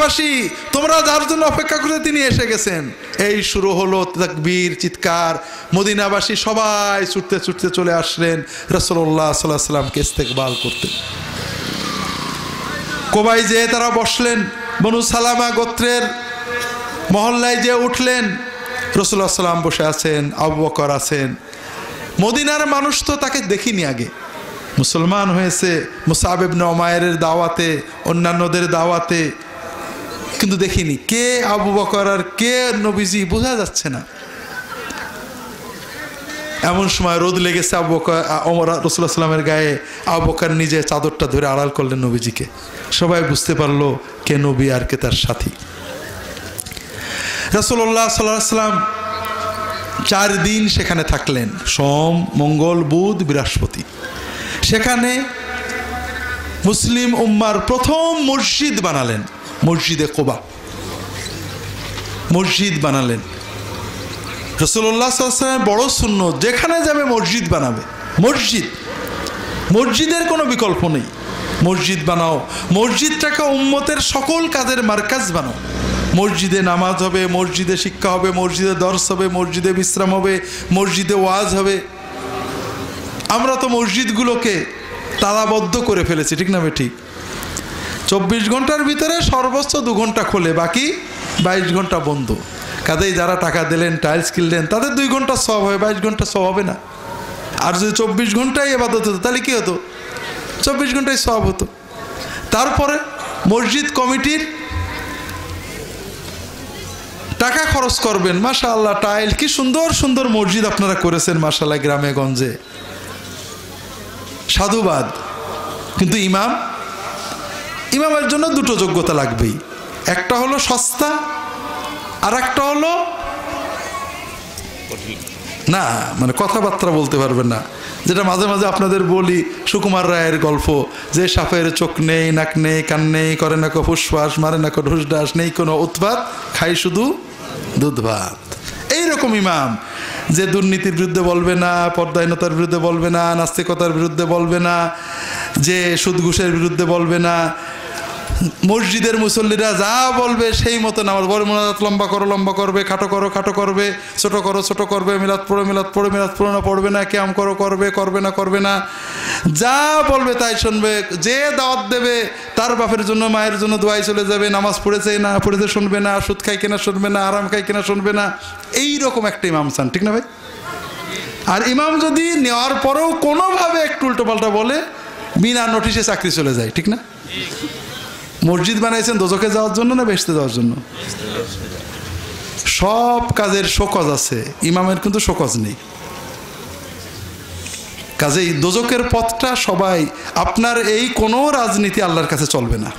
মদিনাবাসী তোমরা যার জন্য অপেক্ষা করে তিনি এসে গেছেন। এই শুরু হলো তাকবীর, চিৎকার। মদিনাবাসী সবাই ছুটতে ছুটতে চলে আসলেন রাসূলুল্লাহ সাল্লাল্লাহু আলাইহি ওয়াসাল্লামকে ইস্তেকবাল করতে। কোবায় যেয়ে তারা বসলেন, বনু সালামা গোত্রের মহল্লায় যে উঠলেন। রাসূলুল্লাহ সাল্লাম বসে আছেন, আবু বকর আছেন। মদিনার মানুষ তো তাকে দেখিনি আগে, মুসলমান হয়েছে মুসআব ইবনে উমাইরের দাওয়াতে, অন্যান্যদের দাওয়াতে, কিন্তু দেখিনি কে আবু বকর আর কে নবীজি বোঝা যাচ্ছে না। এমন সময় রোদ লেগেছে আবু বকর রাসূলুল্লাহ সাল্লামের গায়ে। আবু বকর নিজে চাদরটা ধরে আড়াল করলেন নবীজিকে। সবাই বুঝতে পারলো কে নবী আর কে তার সাথী। রাসূলুল্লাহ সাল্লাল্লাহু আলাইহি ওয়াসাল্লাম 4 দিন সেখানে থাকলেন, সোম, মঙ্গল, বুধ, বৃহস্পতি। সেখানে মুসলিম উম্মার প্রথম মসজিদ বানালেন, মসজিদে কোবা মসজিদ বানালেন। রাসূলুল্লাহ সাল্লাল্লাহু আলাইহি ওয়াসাল্লামের বড় সুন্নত, যেখানে যাবে মসজিদ বানাবে। মসজিদের কোনো বিকল্প নেই। মসজিদ বানাও, মসজিদটাকে উম্মতের সকল কাজের মার্কাজ বানাও। মসজিদে নামাজ হবে, মসজিদে শিক্ষা হবে, মসজিদে দর্স হবে, মসজিদে বিশ্রাম হবে, মসজিদে ওয়াজ হবে। আমরা তো মসজিদগুলোকে তালাবদ্ধ করে ফেলেছি, ঠিক না ঠিক? 24 ঘন্টার ভিতরে সর্বোচ্চ 2 ঘন্টা খোলে, বাকি 22 ঘন্টা বন্ধ। কাজেই যারা টাকা দিলেন, টাইলস কিনলেন, তাদের 2 ঘন্টা সওয়াব হবে, 22 ঘন্টা সওয়াব হবে না। আর যদি 24 ঘন্টায় ইবাদত হতো তাহলে কি হতো? 24 ঘন্টায় সওয়াব হতো। তারপরে মসজিদ কমিটির টাকা খরচ করবেন। মাশাআল্লাহ, টাইল কি সুন্দর সুন্দর মসজিদ আপনারা করেছেন মাশাআল্লাহ গ্রামে গঞ্জে, সাধুবাদ। কিন্তু ইমামের জন্য 2টো যোগ্যতা লাগবেই। একটা হলো সস্তা, আর একটা হলো না মানে কথাবার্তা বলতে পারবেন না। যেটা মাঝে মাঝে আপনাদের বলি, সুকুমার রায়ের গল্প, যে সাপের চোখ নেই, নাক নেই, কান নেই, করে না কো ফুসফাস, মারে না কো ঢুসঢাস, নেই কোনো উৎপাত, খাই শুধু দুধ ভাত। এইরকম ইমাম যে দুর্নীতির বিরুদ্ধে বলবে না, পর্দাহীনতার বিরুদ্ধে বলবে না, নাস্তিকতার বিরুদ্ধে বলবে না, যে সুদ ঘুষের বিরুদ্ধে বলবে না, মসজিদের মুসল্লিরা যা বলবে সেই মতো নামাজ বড় মোনাজাত লম্বা করো লম্বা করবে, খাটো করো খাটো করবে, ছোট করো ছোট করবে, মিলাদ পড়ো মিলাদ পড়ো, মিলাদ পড়ো না পড়বে না, ক্যাম করো করবে, করবে না করবে না, যা বলবে তাই শুনবে। যে দাওয়াত দেবে তার বাপের জন্য মায়ের জন্য দোয়াই চলে যাবে, নামাজ পড়েছে না পড়েছে শুনবে না, সুদ খাই কিনা শুনবে না, আরাম খাই কিনা শুনবে না। এইরকম একটা ইমাম চান, ঠিক না ভাই? আর ইমাম যদি নেওয়ার পরেও কোনোভাবে একটু উল্টোপাল্টা বলে, বিনা নোটিশে চাকরি চলে যায়, ঠিক না? মসজিদ বানাইছেন দোজখে যাওয়ার জন্য না বেহেশতে যাওয়ার জন্য? সব কাজের শোকজ আছে, ইমামের কিন্তু শোকজ নেই। কাজেই দোজখের পথটা সবাই, আপনার এই কোনো রাজনীতি আল্লাহর কাছে চলবে না।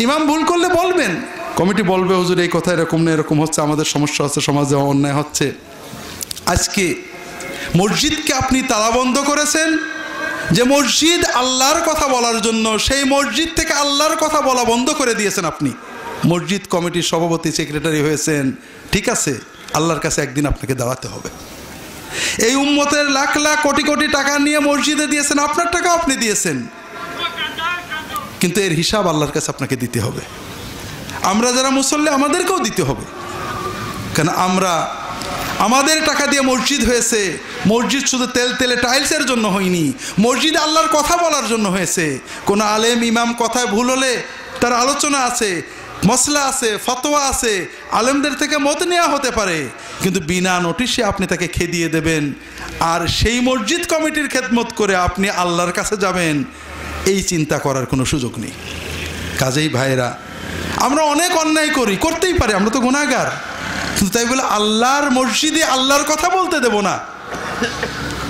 ইমাম ভুল করলে বলবেন, কমিটি বলবে হুজুর এই কথা এরকম না এরকম হচ্ছে, আমাদের সমস্যা হচ্ছে, সমাজে অন্যায় হচ্ছে। আজকে মসজিদকে আপনি তালাবন্ধ করেছেন, যে মসজিদ আল্লাহর কথা বলার জন্য, সেই মসজিদ থেকে আল্লাহর কথা বলা বন্ধ করে দিয়েছেন আপনি। মসজিদ কমিটির সভাপতি, সেক্রেটারি হয়েছেন, ঠিক আছে, আল্লাহর কাছে একদিন আপনাকে দাঁড়াতে হবে। এই উম্মতের লাখ লাখ কোটি কোটি টাকা নিয়ে মসজিদে দিয়েছেন, আপনার টাকা আপনি দিয়েছেন, কিন্তু এর হিসাব আল্লাহর কাছে আপনাকে দিতে হবে। আমরা যারা মুসল্লি আমাদেরকেও দিতে হবে, কেন আমরা আমাদের টাকা দিয়ে মসজিদ হয়েছে। মসজিদ শুধু তেলে টাইলসের জন্য হয়নি, মসজিদ আল্লাহর কথা বলার জন্য হয়েছে। কোনো আলেম ইমাম কথায় ভুল হলে তার আলোচনা আছে, মসলা আছে, ফতোয়া আছে, আলেমদের থেকে মত নেওয়া হতে পারে, কিন্তু বিনা নোটিশে আপনি তাকে খেদিয়ে দেবেন আর সেই মসজিদ কমিটির খেদমত করে আপনি আল্লাহর কাছে যাবেন, এই চিন্তা করার কোনো সুযোগ নেই। কাজেই ভাইরা, আমরা অনেক অন্যায় করি, করতেই পারি, আমরা তো গুনাহগার, কিন্তু তাই বলে আল্লাহর মসজিদে আল্লাহর কথা বলতে দেব না,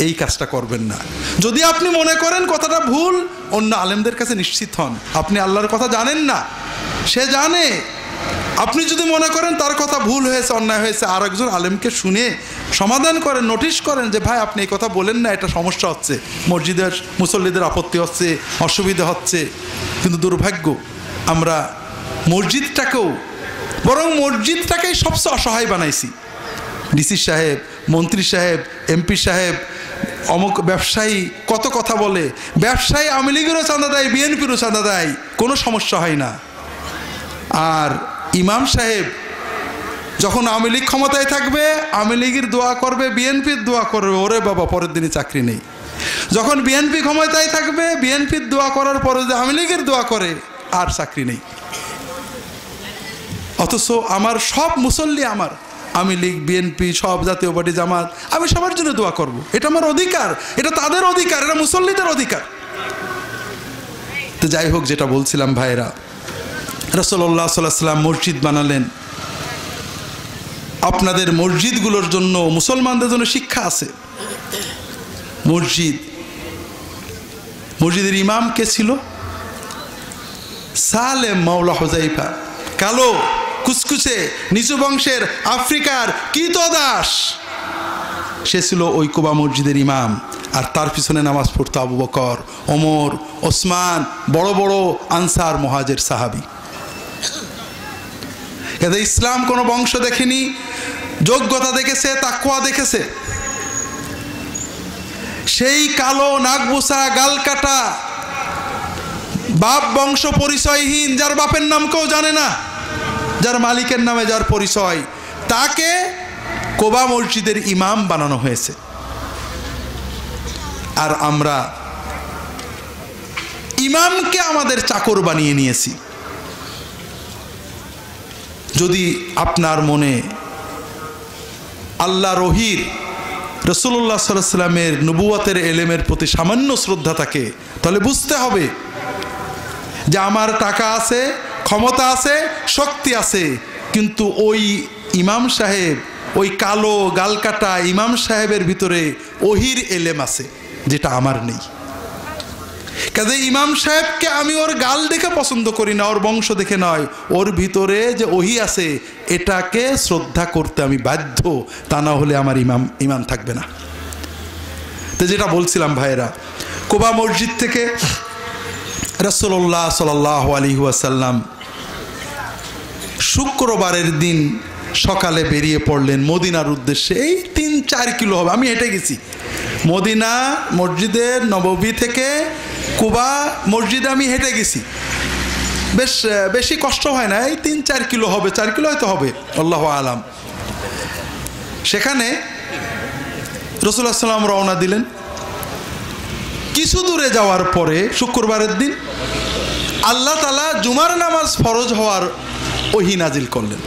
এই কাজটা করবেন না। যদি আপনি মনে করেন কথাটা ভুল, অন্য আলেমদের কাছে নিশ্চিত হন, আপনি আল্লাহর কথা জানেন না, সে জানে। আপনি যদি মনে করেন তার কথা ভুল হয়েছে, অন্যায় হয়েছে, আর একজন আলেমকে শুনে সমাধান করেন, নোটিশ করেন যে ভাই আপনি এই কথা বলেন না, এটা সমস্যা হচ্ছে, মসজিদের মুসল্লিদের আপত্তি হচ্ছে, অসুবিধা হচ্ছে। কিন্তু দুর্ভাগ্য, আমরা মসজিদটাকেও, বরং মসজিদটাকেই সবচেয়ে অসহায় বানাইছি। ডিসি সাহেব, মন্ত্রী সাহেব, এমপি সাহেব, অমুক ব্যবসায়ী কত কথা বলে, ব্যবসায়ী আওয়ামী লীগেরও চাঁদা দেয়, বিএনপিরও চাঁদা দেয়, কোনো সমস্যা হয় না। আর ইমাম সাহেব যখন আওয়ামী লীগ ক্ষমতায় থাকবে, আওয়ামী লীগের দোয়া করবে, বিএনপির দোয়া করবে, ওরে বাবা পরের দিনই চাকরি নেই। যখন বিএনপি ক্ষমতায় থাকবে, বিএনপির দোয়া করার পরে যে আওয়ামী লীগের দোয়া করে, আর চাকরি নেই। অথচ আমার সব মুসল্লি, আমার আওয়ামী লীগ, বিএনপি, সব জাতীয় পার্টি, জামাত, আমি সবার জন্য দোয়া করব। এটা আমার অধিকার, এটা তাদের অধিকার, এটা মুসল্লিদের অধিকার। তো যাই হোক, যেটা বলছিলাম ভাইরা, রাসূলুল্লাহ সাল্লাল্লাহু আলাইহি ওয়াসাল্লাম মসজিদ বানালেন। আপনাদের মসজিদগুলোর জন্য, মুসলমানদের জন্য শিক্ষা আছে। মসজিদের ইমাম কে ছিল? সালেম মাওলা হুযাইফা, কালো কুচকুচে নিচু বংশের আফ্রিকার কৃতদাস, সে ছিল ওই কুবা মসজিদের ইমাম। আর তার পিছনে নামাজ পড়তো আবু বকর, ওমর, ওসমান, বড় বড় আনসার মুহাজির সাহাবী। এতে ইসলাম কোনো বংশ দেখেনি, যোগ্যতা দেখেছে, তাকওয়া দেখেছে। সেই কালো নাকবোসা গালকাটা বাপ বংশ পরিচয়হীন, যার বাপের নাম কেউ জানে না, যার মালিকের নামে যার পরিচয়, তাকে কোবা মসজিদের ইমাম বানানো হয়েছে। আর আমরা ইমামকে আমাদের চাকর বানিয়ে নিয়েছি। যদি আপনার মনে আল্লাহ রহির, রাসূলুল্লাহ সাল্লাল্লাহু আলাইহি ওয়াসাল্লামের নবুয়তের এলেমের প্রতি সামান্য শ্রদ্ধা থাকে, তাহলে বুঝতে হবে যে আমার টাকা আছে, ক্ষমতা আছে, শক্তি আছে, কিন্তু ওই ইমাম সাহেব, ওই কালো গালকাটা ইমাম সাহেবের ভিতরে ওহির এলেম আছে, যেটা আমার নেই। কাজে ইমাম সাহেবকে আমি ওর গাল দেখে পছন্দ করি না, ওর বংশ দেখে নয়, ওর ভিতরে যে ওহি আছে এটাকে শ্রদ্ধা করতে আমি বাধ্য, তা না হলে আমার ইমান থাকবে না। তো যেটা বলছিলাম ভাইয়েরা, কোবা মসজিদ থেকে রাসূলুল্লাহ সাল্লাল্লাহু আলাইহি ওয়াসাল্লাম শুক্রবারের দিন সকালে বেরিয়ে পড়লেন মদিনার উদ্দেশ্যে। এই 3-4 কিলো হবে, আমি হেঁটে গেছি মদিনা মসজিদে নববী থেকে কুবা মসজিদে, আমি হেঁটে গেছি। বেশি কষ্ট হয় না, এই 3-4 কিলো হবে, 4 কিলো হয়তো হবে, আল্লাহু আলাম। সেখানে রাসূলুল্লাহ সাল্লাল্লাহু আলাইহি ওয়াসাল্লাম রওনা দিলেন। কিছু দূরে যাওয়ার পরে শুক্রবারের দিন আল্লাহ তাআলা জুমার নামাজ ফরজ হওয়ার ওহী নাজিল করলেন।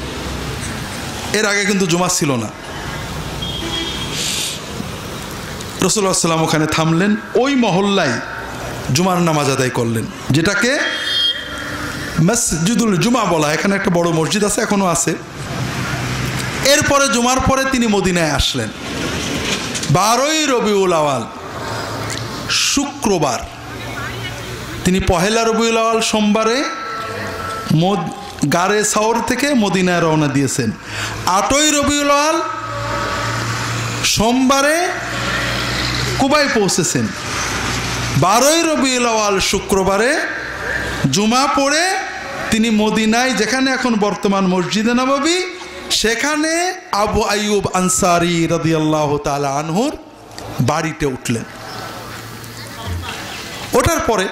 এর আগে কিন্তু জুমা ছিল না। রাসূলুল্লাহ সাল্লাল্লাহু আলাইহি ওয়াসাল্লাম ওখানে থামলেন, ওই মহল্লায় জুমার নামাজ আদায় করলেন, যেটাকে মসজিদুল জুমা বলা। এখানে একটা বড় মসজিদ আছে, এখনো আছে। এরপরে জুমার পরে তিনি মদিনায় আসলেন। 12ই রবিউল আওয়াল শুক্রবার, তিনি 1লা রবিউল আওয়াল সোমবারে গারে সাওর থেকে মদিনায় রওনা দিয়েছেন। 8ই রবিউল আওয়াল সোমবারে কুবায় পৌঁছেছেন। 12ই রবিউল আওয়াল শুক্রবারে জুমা পড়ে তিনি মদিনায়, যেখানে এখন বর্তমান মসজিদে নববী, সেখানে আবু আইয়ুব আনসারী রাদিয়াল্লাহু তাআলা আনহুর বাড়িতে উঠলেন। ওঠার পরে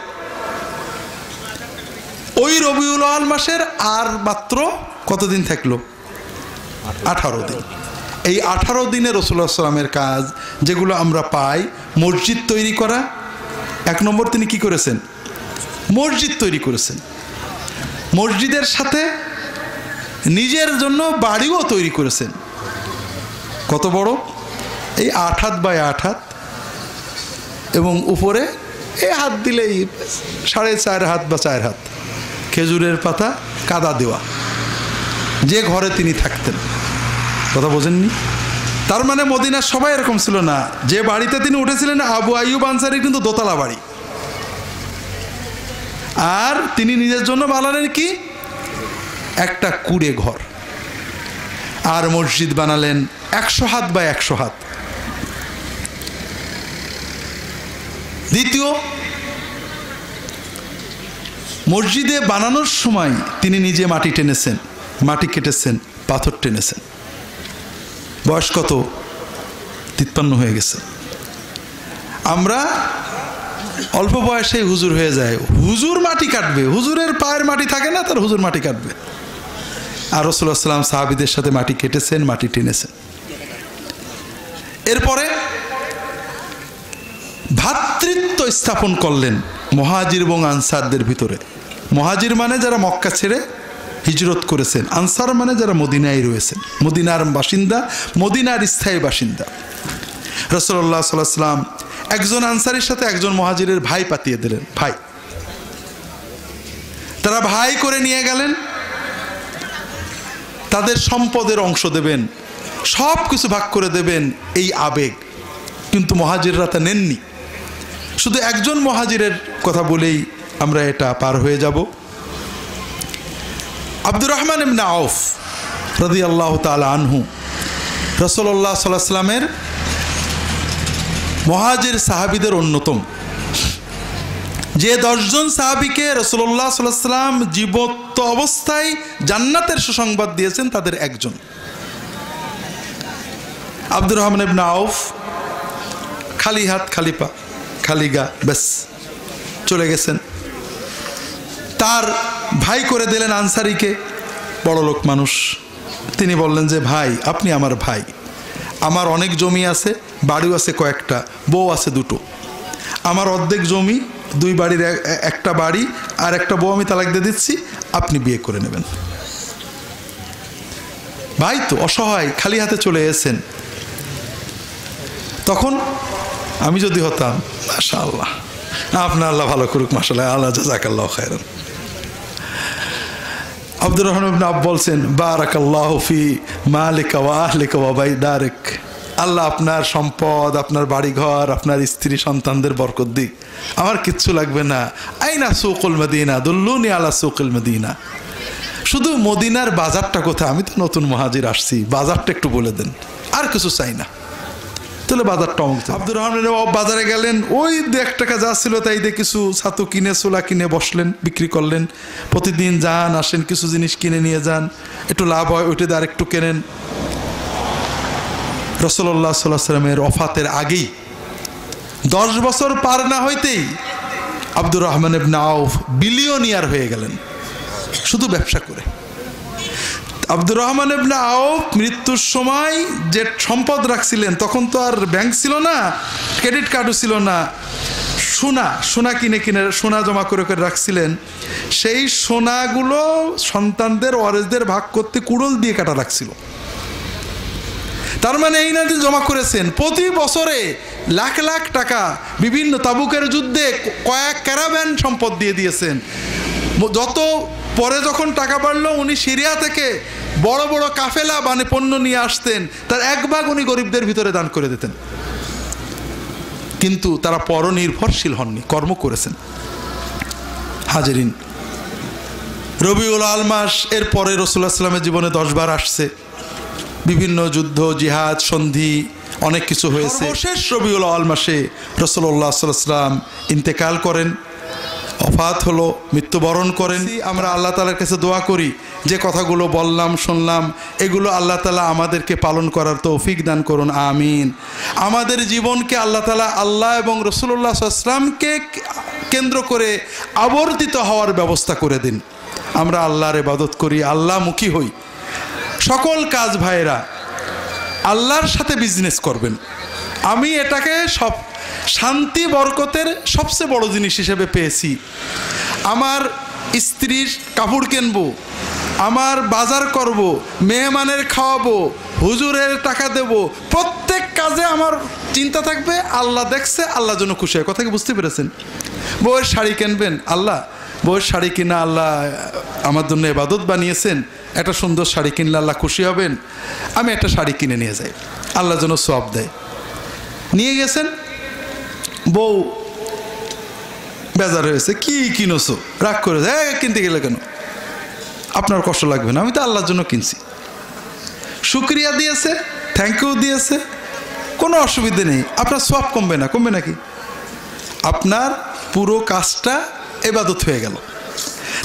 ওই রবিউল আওয়াল মাসের আর মাত্র কতদিন থাকলো? 18 দিন। এই 18 দিনে রাসূলুল্লাহ সাল্লাল্লাহু আলাইহি ওয়াসাল্লামের কাজ যেগুলো আমরা পাই, মসজিদ তৈরি করা। 1 নম্বর তিনি কি করেছেন? মসজিদ তৈরি করেছেন। মসজিদের সাথে নিজের জন্য বাড়িও তৈরি করেছেন। কত বড়? এই 8 হাত বাই 8 হাত, এবং উপরে এই হাত দিলেই 4.5 হাত বা 4 হাত খেজুরের পাতা কাদা দেওয়া, যে ঘরে তিনি থাকতেন। কথা বোঝেননি? তার মানে মদিনার সবাই এরকম ছিল না। যে বাড়িতে তিনি উঠেছিলেন আবু আইয়ুব আনসারী কিন্তু দোতলা বাড়ি, আর তিনি নিজের জন্য বানালেন কি? একটা কুড়ে ঘর। আর মসজিদ বানালেন 100 হাত বাই 100 হাত। দ্বিতীয়, মসজিদে বানানোর সময় তিনি নিজে মাটি টেনেছেন, মাটি কেটেছেন, পাথর টেনেছেন। বয়স কত? 53 হয়ে গেছে। আমরা অল্প বয়সে হুজুর হয়ে যায়। হুজুর মাটি কাটবে, হুজুরের পায়ের মাটি থাকে না, তার হুজুর মাটি কাটবে। আর রাসূলুল্লাহ সাল্লাল্লাহু আলাইহি ওয়াসাল্লাম সাহাবীদের সাথে মাটি কেটেছেন, মাটি টেনেছেন। এরপরে ভ্রাতৃত্ব স্থাপন করলেন মুহাজির এবং আনসারদের ভিতরে। মুহাজির মানে যারা মক্কা ছেড়ে হিজরত করেছেন, আনসার মানে যারা মদিনায় রয়েছেন, মদিনার বাসিন্দা, মদিনার স্থায়ী বাসিন্দা। রাসূলুল্লাহ সাল্লাল্লাহু আলাইহি ওয়াসাল্লাম একজন আনসারীর সাথে একজন মুহাজিরের ভাই পাঠিয়ে দিলেন, ভাই। তারা ভাই করে নিয়ে গেলেন, তাদের সম্পদের অংশ দেবেন, সব কিছু ভাগ করে দেবেন, এই আবেগ। কিন্তু মুহাজিররা তা নেননি। শুধু একজন মুহাজিরের কথা বলেই আমরা এটা পার হয়ে যাব। আব্দুর রহমান ইবনে আউফ রাদিয়াল্লাহু তাআলা আনহু রাসূলুল্লাহ সাল্লাল্লাহু আলাইহি ওয়াসাল্লামের মুহাজির সাহাবীদের অন্যতম। যে 10 জন সাহাবীকে রাসূলুল্লাহ সাল্লাল্লাহু আলাইহি ওয়াসাল্লাম জীবত অবস্থায় জান্নাতের সুসংবাদ দিয়েছেন, তাদের একজন আব্দুর রহমান ইবনে আউফ। খালি হাত, খালি পা, খালি গা, ব্যাস চলে গেছেন। তার ভাই করে দিলেন আনসারীকে, বড় লোক মানুষ। তিনি বললেন যে ভাই, আপনি আমার ভাই, আমার অনেক জমি আছে, বাড়িও আছে কয়েকটা, বউ আছে 2টো। আমার অর্ধেক জমি, 2 বাড়ির একটা বাড়ি আর একটা বউ আমি তালাক দিয়ে দিচ্ছি, আপনি বিয়ে করে নেবেন। ভাই তো অসহায়, খালি হাতে চলে এসেছেন। তখন আমি যদি হতাম, মাশাআল্লাহ, আপনার আল্লাহ ভালো করুক, মাশাআল্লাহ, আল্লাহ জাযাকাল্লাহু খায়রান। আব্দুর রহমান ইবনে আউফ বলছেন, বারাকাল্লাহু ফি মালিকা ওয়া আহলিকা ওয়া বাইদারিক, আল্লাহ আপনার সম্পদ, আপনার বাড়িঘর, আপনার স্ত্রী সন্তানদের বরকত দিক, আমার কিচ্ছু লাগবে না। আইনা সুকুল মদিনা, দুল্লুনি আলা সুকুল মদিনা, শুধু মদিনার বাজারটা কোথায়, আমি তো নতুন মুহাজির আসছি, বাজারটা একটু বলে দেন, আর কিছু চাই না। তাহলে বাজারটা অমুক। আব্দুর রহমান বাজারে গেলেন, ওই 1 টাকা যা ছিল তাই দিয়ে কিছু ছাতু কিনে, ছোলা কিনে বসলেন, বিক্রি করলেন। প্রতিদিন যান আসেন, কিছু জিনিস কিনে নিয়ে যান, একটু লাভ হয় ওইটা দিয়ে আরেকটু কেনেন। রাসূলুল্লাহ সাল্লাল্লাহু আলাইহি ওয়াসাল্লামের ওফাতের আগেই 10 বছর পার না হইতেই আব্দুর রহমান ইবনে আউফ বিলিয়নিয়ার হয়ে গেলেন, শুধু ব্যবসা করে। আব্দুর রহমান ইবনে আউফ মৃত্যুর সময় যে সম্পদ রাখছিলেন, তখন তো আর ব্যাংক ছিল না, ক্রেডিট কার্ডও ছিল না, সোনা কিনে সোনা জমা করে করে রাখছিলেন। সেই সোনাগুলো সন্তানদের, ওয়ারিসদের ভাগ করতে কুড়োল দিয়ে কাটা রাখছিল। তার মানে এই না যে জমা করেছেন, প্রতি বছরে লাখ লাখ টাকা বিভিন্ন তাবুকের যুদ্ধে কয়েক ক্যারাভ্যান সম্পদ দিয়ে দিয়েছেন। যত পরে যখন টাকা বাড়লো, উনি সিরিয়া থেকে বড় বড় কাফেলা মানে পণ্য নিয়ে আসতেন, তার 1 ভাগ উনি গরিবদের ভিতরে দান করে দিতেন। কিন্তু তারা পরনির্ভরশীল হননি, কর্ম করেছেন। হাজেরিন, রবিউল আউয়াল মাস এর পরে রাসূলুল্লাহ সাল্লাল্লাহু আলাইহি ওয়াসাল্লামের জীবনে 10 বার আসছে, বিভিন্ন যুদ্ধ, জিহাদ, সন্ধি, অনেক কিছু হয়েছে। সর্বশেষ রবিউল আউয়াল মাসে রাসূলুল্লাহ সাল্লাল্লাহু আলাইহি ওয়াসাল্লাম ইন্তেকাল করেন, ওফাত হলো, মৃত্যুবরণ করেন। আমরা আল্লাহ তাআলার কাছে দোয়া করি, যে কথাগুলো বললাম, শুনলাম, এগুলো আল্লাহ তাআলা আমাদেরকে পালন করার তৌফিক দান করুন, আমিন। আমাদের জীবনকে আল্লাহ তাআলা আল্লাহ এবং রাসূলুল্লাহ সাল্লাল্লাহু আলাইহি ওয়াসাল্লামকে কেন্দ্র করে আবর্তিত হওয়ার ব্যবস্থা করে দিন। আমরা আল্লাহর ইবাদত করি, আল্লাহমুখী হই। সকল কাজ ভাইরা আল্লাহর সাথে বিজনেস করবেন। আমি এটাকে সব শান্তি বরকতের সবচেয়ে বড় জিনিস হিসেবে পেয়েছি। আমার স্ত্রীর কাপড় কিনবো, আমার বাজার করব, মেহমানের খাওয়াবো, হুজুরের টাকা দেব, প্রত্যেক কাজে আমার চিন্তা থাকবে আল্লাহ দেখছে, আল্লাহ যেন খুশি হয়। কথা কি বুঝতে পেরেছেন? বউয়ের শাড়ি কিনবেন, আল্লাহ, বউয়ের শাড়ি কিনা আল্লাহ আমার জন্য ইবাদত বানিয়েছেন, একটা সুন্দর শাড়ি কিনলে আল্লাহ খুশি হবেন, আমি একটা শাড়ি কিনে নিয়ে যাই, আল্লাহ যেন সওয়াব দেয়। নিয়ে গেছেন, বউ বেজার হয়েছে, কি কিনোছো, রাগ করেছে, কিনতে গেলে কেন, আপনার কষ্ট লাগবে না, আমি তো আল্লাহর জন্য কিনছি। শুকরিয়া দিয়েছে, থ্যাংক ইউ দিয়েছে, কোনো অসুবিধে নেই, আপনার সওয়াব কমবে না। কমবে নাকি? আপনার পুরো কাজটা ইবাদত হয়ে গেল।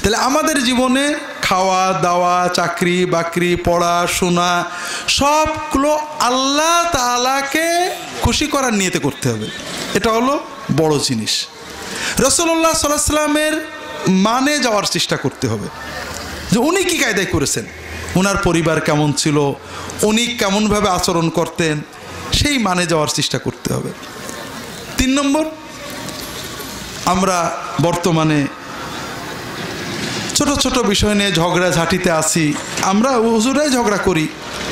তাহলে আমাদের জীবনে খাওয়া দাওয়া, চাকরি বাকরি, পড়াশোনা সবগুলো আল্লাহ তাআলাকে খুশি করার নিয়তে করতে হবে। এটা হলো বড় জিনিস। রাসূলুল্লাহ সাল্লাল্লাহু আলাইহি ওয়াসাল্লামের মানে যাওয়ার চেষ্টা করতে হবে। যে উনি কী কায়দায় করেছেন, ওনার পরিবার কেমন ছিল, উনি কেমনভাবে আচরণ করতেন, সেই মানে যাওয়ার চেষ্টা করতে হবে। 3 নম্বর, আমরা বর্তমানে ছোট ছোট বিষয় নিয়ে ঝগড়া ঝাঁটিতে আসি। আমরা হুজুরাই ঝগড়া করি,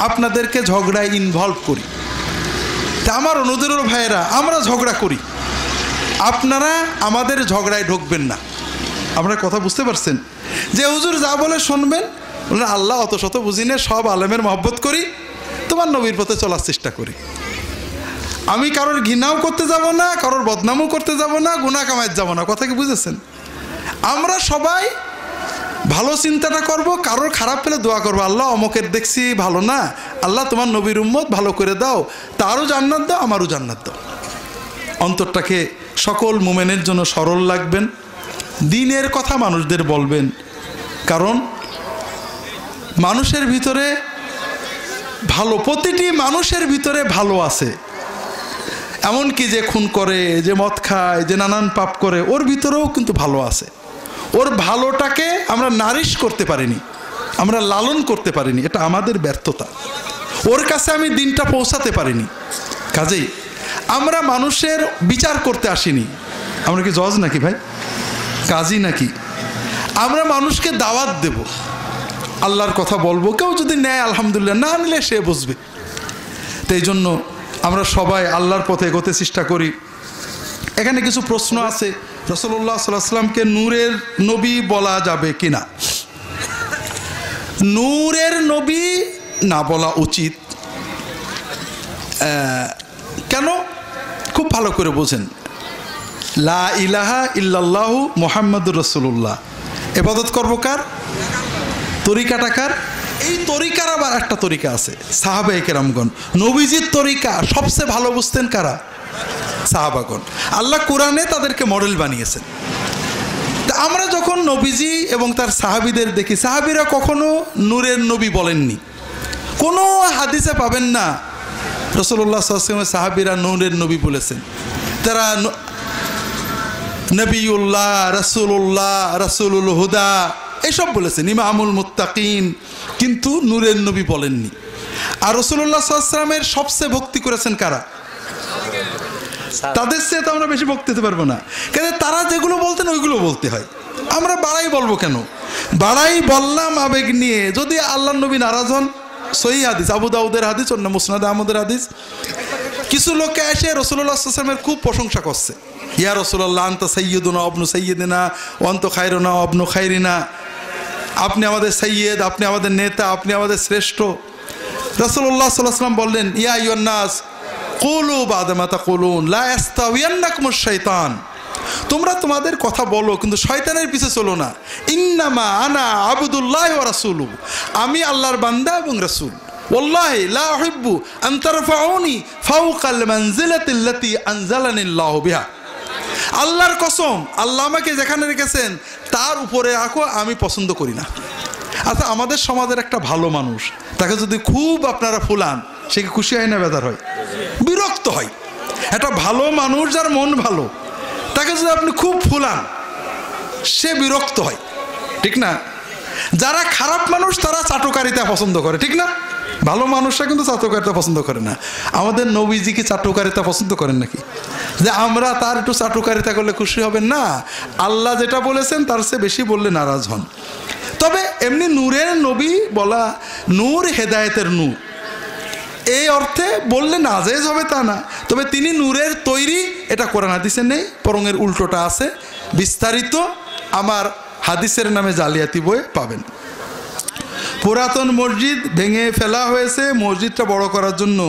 আপনাদেরকে ঝগড়ায় ইনভলভ করি। তা আমার অনুদেরও ভাইয়েরা, আমরা ঝগড়া করি, আপনারা আমাদের ঝগড়ায় ঢুকবেন না। আপনার কথা বুঝতে পারছেন? যে হুজুর যা বলে শুনবেন, বললেন আল্লাহ অত শত বুঝি না, সব আলেমের মহব্বত করি, তোমার নবীর পথে চলার চেষ্টা করি। আমি কারোর ঘৃণাও করতে যাব না, কারোর বদনামও করতে যাব না, গুনাহ কামাইতে যাব না। কথা কি বুঝেছেন? আমরা সবাই ভালো চিন্তাটা করব, কারোর খারাপ পেলে দোয়া করবো, আল্লাহ অমকের দেখছি ভালো না, আল্লাহ তোমার নবীর উম্মত ভালো করে দাও, তারও জান্নাত দাও, আমারও জান্নাত দাও। অন্তরটাকে সকল মুমিনের জন্য সরল লাগবেন, দ্বীনের কথা মানুষদের বলবেন। কারণ মানুষের ভিতরে ভালো, প্রতিটি মানুষের ভিতরে ভালো আছে। এমনকি যে খুন করে, যে মদ খায়, যে নানান পাপ করে, ওর ভিতরেও কিন্তু ভালো আছে। ওর ভালোটাকে আমরা নারিশ করতে পারিনি, আমরা লালন করতে পারিনি, এটা আমাদের ব্যর্থতা। ওর কাছে আমি দিনটা পৌঁছাতে পারিনি। কাজেই আমরা মানুষের বিচার করতে আসিনি। আমরা কি জজ নাকি ভাই, কাজী নাকি? আমরা মানুষকে দাওয়াত দেব, আল্লাহর কথা বলবো। কেউ যদি নেয় আলহামদুলিল্লাহ, না নিলে সে বুঝবে। তো এই জন্য আমরা সবাই আল্লাহর পথে এগোতে চেষ্টা করি। এখানে কিছু প্রশ্ন আছে, রাসূলুল্লাহ সাল্লাল্লাহু আলাইহি ওয়াসাল্লামকে নূরের নবী বলা যাবে কিনা? নূরের নবী না বলা উচিত। কেন? খুব ভালো করে বোঝেন। লা ইলাহা ইল্লাল্লাহু মুহাম্মাদুর রাসূলুল্লাহ। ইবাদত করবো কার? তরিকাটা কার? এই তরিকার আবার একটা তরিকা আছে, সাহাবায়ে কেরামগণ। নবীজির তরিকা সবচেয়ে ভালো বুঝতেন কারা? সাহাবাগণ। আল্লাহ কোরআনে তাদেরকে মডেল বানিয়েছেন। তা আমরা যখন নবীজি এবং তার সাহাবীদের দেখি, সাহাবীরা কখনো নূরের নবী বলেননি। কোনো হাদিসে পাবেন না রাসূলুল্লাহ সাল্লাল্লাহু আলাইহি ওয়াসাল্লাম সাহাবীরা নূরের নবী বলেছেন। তারা নবিউল্লাহ, রাসূলুল্লাহ, রাসূলুল হুদা এসব বলেছেন, ইমামুল মুত্তাকিন, কিন্তু নূরের নবী বলেননি। আর রাসূলুল্লাহ সাল্লাল্লাহু আলাইহি ওয়াসাল্লামের সবচেয়ে ভক্তি করেছেন কারা? তাদের চেয়ে তো আমরা বেশি ভক্তি দিতে পারবো না, কেন? তারা যেগুলো বলতেন ওইগুলো বলতে হয়। আমরা বাড়াই বলবো কেন? বাড়াই বললাম আবেগ নিয়ে। যদি আল্লাহর নবী নারাজ হন, সহিহ হাদিস, আবু দাউদের হাদিস, অন্য মুসনাদ আহমদের হাদিস, কিছু লোককে এসে রাসূলুল্লাহ সাল্লাল্লাহু আলাইহি ওয়াসাল্লামের খুব প্রশংসা করছে। ইয়া রাসূলুল্লাহ আনতা সাইয়্যিদুনা ওয়া ইবনু সাইয়্যিদিনা ওয়া আনতা খায়রুনা ওয়া ইবনু খায়রিনা। আপনি আমাদের সাইয়্যিদ, আপনি আমাদের নেতা, আপনি আমাদের শ্রেষ্ঠ। রাসূলুল্লাহ সাল্লাল্লাহু আলাইহি ওয়াসাল্লাম বললেন, ইয়া আইয়ুহান নাস কুলু বা'দা মা তাকুলুন লা ইস্তাওয়িয়ান্নাকুমুশ শাইতান। তোমরা তোমাদের কথা বলো, কিন্তু শয়তানের পিছে চলো না। ইন্নামা আনা আবদুল্লাহি ওয়া রাসূলুহু। আমি আল্লাহর বান্দা এবং রাসূল। ওয়াল্লাহি লা উহিব্বু আন তারফাউনি ফাওকাল মানজিলাতিল্লাতী আনজালানিল্লাহু বিহা। আল্লাহর কসম, আল্লাহ আমাকে যেখানে রেখেছেন তার উপরে রাখো, আমি পছন্দ করি না। আচ্ছা, আমাদের সমাজের একটা ভালো মানুষ, তাকে যদি খুব আপনারা ফুলান, সে কি খুশি হয় না বেজার হয়? বিরক্ত হয়। একটা ভালো মানুষ যার মন ভালো, তাকে যদি আপনি খুব ফুলান, সে বিরক্ত হয়, ঠিক না? যারা খারাপ মানুষ তারা চাটুকারিতা পছন্দ করে, ঠিক না? ভালো মানুষরা কিন্তু চাটুকারিতা পছন্দ করে না। আমাদের নবীজি কি চাটুকারিতা পছন্দ করেন নাকি? যে আমরা তার একটু চাটুকারিতা করলে খুশি হবেন না? আল্লাহ যেটা বলেছেন তার চেয়ে বেশি বললে নারাজ হন। তবে এমনি নূরের নবী বলা, নূর হেদায়েতের নূর, এই অর্থে বললে নাজেজ হবে তা না। তবে তিনি নূরের তৈরি, এটা কোরআন হাদিসে নেই, বরং এর উল্টোটা আছে। বিস্তারিত আমার হাদিসের নামে জালিয়াতি বই পাবেন। পুরাতন মসজিদ ভেঙে ফেলা হয়েছে মসজিদটা বড় করার জন্য।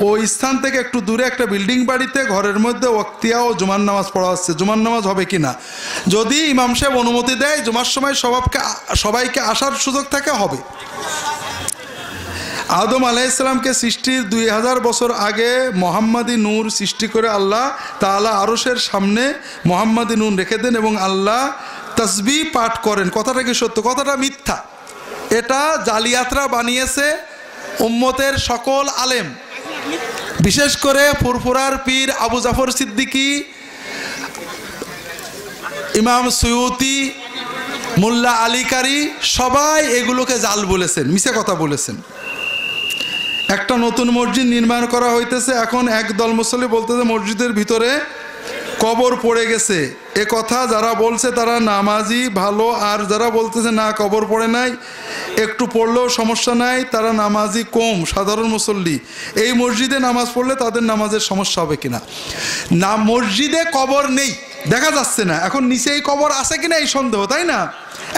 ওই স্থান থেকে একটু দূরে একটা বিল্ডিং বাড়িতে ঘরের মধ্যে ওয়াক্তিয়া ও জুমার নামাজ পড়া হচ্ছে। জুমার নামাজ হবে কিনা, যদি ইমাম সাহেব অনুমতি দেয়, জুমার সময় সবাইকে আসার সুযোগ থাকে, হবে। আদম আলাইহিস সালামকে সৃষ্টির 2000 বছর আগে মোহাম্মদী নূর সৃষ্টি করে আল্লাহ তাআলা আরশের সামনে মোহাম্মদী নূর রেখে দেন এবং আল্লাহ তাসবিহ পাঠ করেন। কথাটা কি সত্য? কথাটা মিথ্যা। এটা জালিয়াতরা বানিয়েছে উম্মতের সকল আলেম, বিশেষ করে ফুরফুরার পীর আবু জাফর সিদ্দিকী, ইমাম সুয়ুতি, মোল্লা আলী কারি সবাই এগুলোকে জাল বলেছেন, মিছে কথা বলেছেন। একটা নতুন মসজিদ নির্মাণ করা হইতেছে, এখন একদল মুসল্লি বলতেছে মসজিদের ভিতরে কবর পড়ে গেছে। এ কথা যারা বলছে তারা নামাজি ভালো, আর যারা বলতেছে না কবর পড়ে নাই, একটু পড়লেও সমস্যা নাই, তারা নামাজি কম, সাধারণ মুসল্লি। এই মসজিদে নামাজ পড়লে তাদের নামাজের সমস্যা হবে কিনা? না, মসজিদে কবর নেই, দেখা যাচ্ছে না, এখন নিচেই কবর আছে কিনা এই সন্দেহ, তাই না?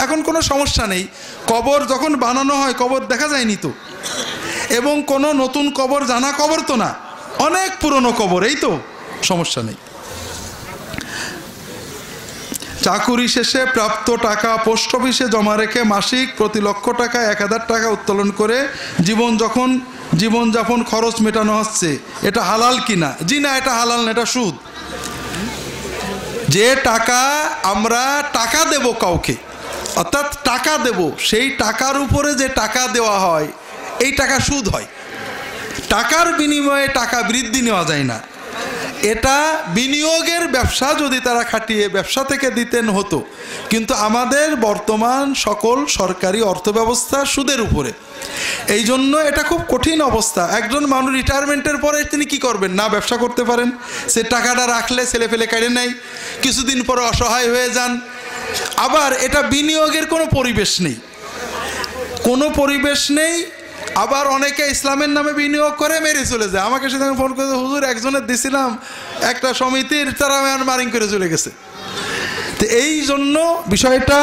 এখন কোনো সমস্যা নেই, কবর যখন বানানো হয় কবর দেখা যায়নি তো, এবং কোনো নতুন কবর জানা কবর তো না, অনেক পুরনো কবর, এই তো সমস্যা নেই। চাকুরি শেষে প্রাপ্ত টাকা পোস্ট অফিসে জমা রেখে মাসিক প্রতি লক্ষ টাকা 1000 টাকা উত্তোলন করে জীবনযাপন খরচ মেটানো হচ্ছে, এটা হালাল কিনা? জি না, এটা হালাল না, এটা সুদ। যে টাকা আমরা টাকা দেব কাউকে, অর্থাৎ টাকা দেব, সেই টাকার উপরে যে টাকা দেওয়া হয় এই টাকা সুদ হয়। টাকার বিনিময়ে টাকা বৃদ্ধি নেওয়া যায় না, এটা বিনিয়োগের ব্যবসা। যদি তারা খাটিয়ে ব্যবসা থেকে দিতেন হতো, কিন্তু আমাদের বর্তমান সকল সরকারি অর্থব্যবস্থা সুদের উপরে, এই জন্য এটা খুব কঠিন অবস্থা। একজন মানুষ রিটায়ারমেন্টের পরে তিনি কি করবেন? না ব্যবসা করতে পারেন, সে টাকাটা রাখলে ছেলে ফেলে কেড়ে নেয়, কিছুদিন পরে অসহায় হয়ে যান। আবার এটা বিনিয়োগের কোনো পরিবেশ নেই, আবার অনেকে ইসলামের নামে বিনিয়োগ করে মেরে চলে যায়। আমাকে সেদিন ফোন করে, হুজুর একজনের দিছিলাম একটা সমিতির, তারা মারিং করে চলে গেছে। তো এই জন্য বিষয়টা